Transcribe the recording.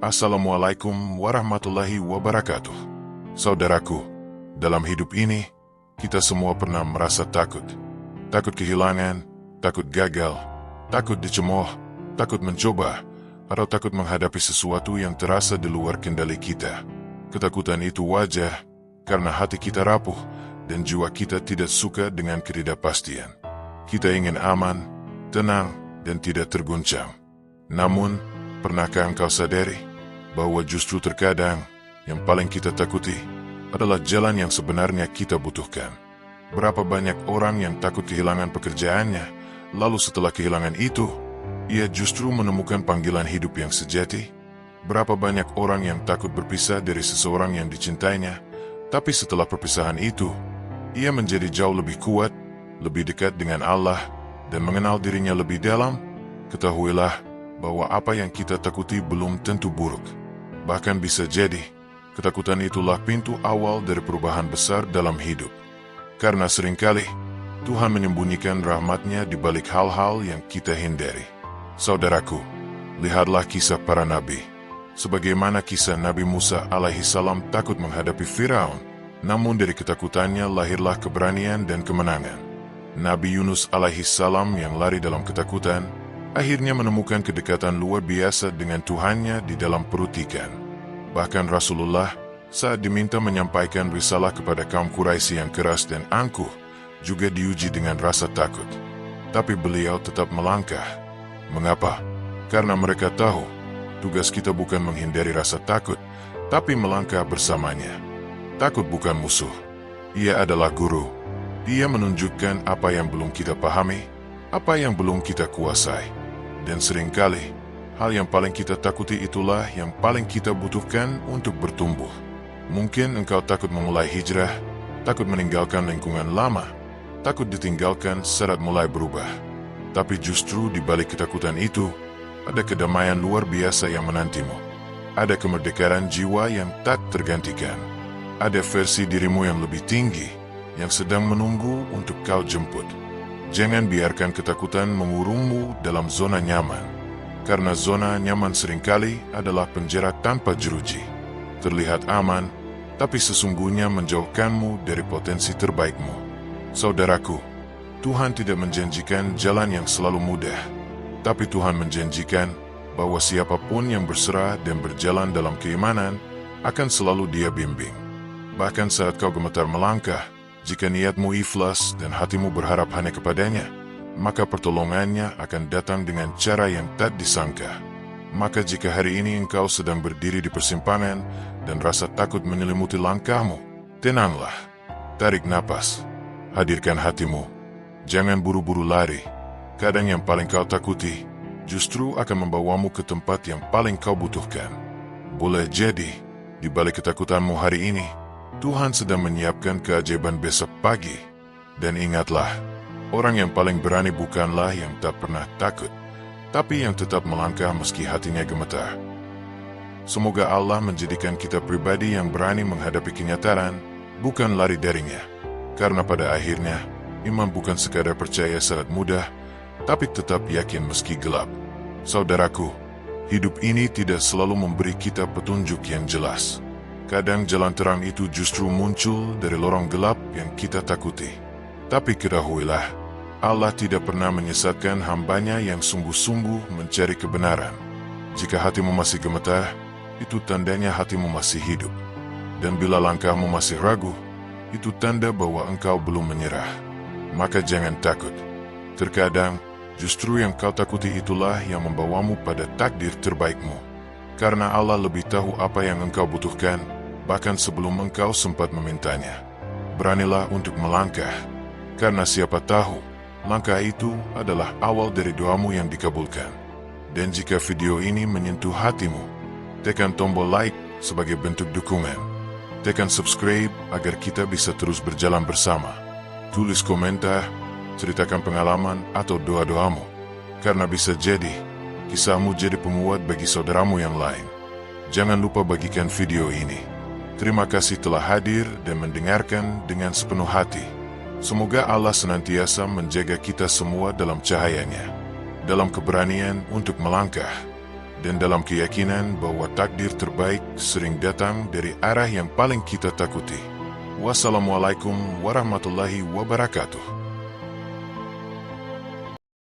Assalamualaikum warahmatullahi wabarakatuh. Saudaraku, dalam hidup ini, kita semua pernah merasa takut. Takut kehilangan, takut gagal, takut dicemooh, takut mencoba, atau takut menghadapi sesuatu yang terasa di luar kendali kita. Ketakutan itu wajar, karena hati kita rapuh, dan jiwa kita tidak suka dengan ketidakpastian. Kita ingin aman, tenang, dan tidak terguncang. Namun, pernahkah engkau sadari bahwa justru terkadang yang paling kita takuti adalah jalan yang sebenarnya kita butuhkan? Berapa banyak orang yang takut kehilangan pekerjaannya, lalu setelah kehilangan itu, ia justru menemukan panggilan hidup yang sejati? Berapa banyak orang yang takut berpisah dari seseorang yang dicintainya, tapi setelah perpisahan itu, ia menjadi jauh lebih kuat, lebih dekat dengan Allah, dan mengenal dirinya lebih dalam? Ketahuilah bahwa apa yang kita takuti belum tentu buruk. Bahkan bisa jadi, ketakutan itulah pintu awal dari perubahan besar dalam hidup. Karena seringkali, Tuhan menyembunyikan rahmat-Nya di balik hal-hal yang kita hindari. Saudaraku, lihatlah kisah para nabi. Sebagaimana kisah Nabi Musa alaihissalam takut menghadapi Firaun, namun dari ketakutannya lahirlah keberanian dan kemenangan. Nabi Yunus alaihissalam yang lari dalam ketakutan, akhirnya menemukan kedekatan luar biasa dengan Tuhannya di dalam perut ikan. Bahkan Rasulullah, saat diminta menyampaikan risalah kepada kaum Quraisy yang keras dan angkuh, juga diuji dengan rasa takut. Tapi beliau tetap melangkah. Mengapa? Karena mereka tahu, tugas kita bukan menghindari rasa takut, tapi melangkah bersamanya. Takut bukan musuh. Ia adalah guru. Dia menunjukkan apa yang belum kita pahami, apa yang belum kita kuasai. Dan seringkali, hal yang paling kita takuti itulah yang paling kita butuhkan untuk bertumbuh. Mungkin engkau takut memulai hijrah, takut meninggalkan lingkungan lama, takut ditinggalkan saat mulai berubah. Tapi justru di balik ketakutan itu, ada kedamaian luar biasa yang menantimu. Ada kemerdekaan jiwa yang tak tergantikan. Ada versi dirimu yang lebih tinggi, yang sedang menunggu untuk kau jemput. Jangan biarkan ketakutan mengurungmu dalam zona nyaman. Karena zona nyaman seringkali adalah penjara tanpa jeruji. Terlihat aman, tapi sesungguhnya menjauhkanmu dari potensi terbaikmu. Saudaraku, Tuhan tidak menjanjikan jalan yang selalu mudah. Tapi Tuhan menjanjikan bahwa siapapun yang berserah dan berjalan dalam keimanan akan selalu Dia bimbing. Bahkan saat kau gemetar melangkah, jika niatmu ikhlas dan hatimu berharap hanya kepadanya, maka pertolongannya akan datang dengan cara yang tak disangka. Maka jika hari ini engkau sedang berdiri di persimpangan dan rasa takut menyelimuti langkahmu, tenanglah. Tarik napas. Hadirkan hatimu. Jangan buru-buru lari. Kadang yang paling kau takuti justru akan membawamu ke tempat yang paling kau butuhkan. Boleh jadi, di balik ketakutanmu hari ini, Tuhan sedang menyiapkan keajaiban besok pagi. Dan ingatlah, orang yang paling berani bukanlah yang tak pernah takut, tapi yang tetap melangkah meski hatinya gemetar. Semoga Allah menjadikan kita pribadi yang berani menghadapi kenyataan, bukan lari darinya. Karena pada akhirnya, iman bukan sekadar percaya saat mudah, tapi tetap yakin meski gelap. Saudaraku, hidup ini tidak selalu memberi kita petunjuk yang jelas. Kadang jalan terang itu justru muncul dari lorong gelap yang kita takuti. Tapi ketahuilah, Allah tidak pernah menyesatkan hambanya yang sungguh-sungguh mencari kebenaran. Jika hatimu masih gemetar, itu tandanya hatimu masih hidup. Dan bila langkahmu masih ragu, itu tanda bahwa engkau belum menyerah. Maka jangan takut. Terkadang, justru yang kau takuti itulah yang membawamu pada takdir terbaikmu. Karena Allah lebih tahu apa yang engkau butuhkan, bahkan sebelum engkau sempat memintanya. Beranilah untuk melangkah, karena siapa tahu, langkah itu adalah awal dari doamu yang dikabulkan. Dan jika video ini menyentuh hatimu, tekan tombol like sebagai bentuk dukungan. Tekan subscribe agar kita bisa terus berjalan bersama. Tulis komentar, ceritakan pengalaman atau doa-doamu, karena bisa jadi kisahmu jadi penguat bagi saudaramu yang lain. Jangan lupa bagikan video ini. Terima kasih telah hadir dan mendengarkan dengan sepenuh hati. Semoga Allah senantiasa menjaga kita semua dalam cahayanya, dalam keberanian untuk melangkah, dan dalam keyakinan bahwa takdir terbaik sering datang dari arah yang paling kita takuti. Wassalamualaikum warahmatullahi wabarakatuh.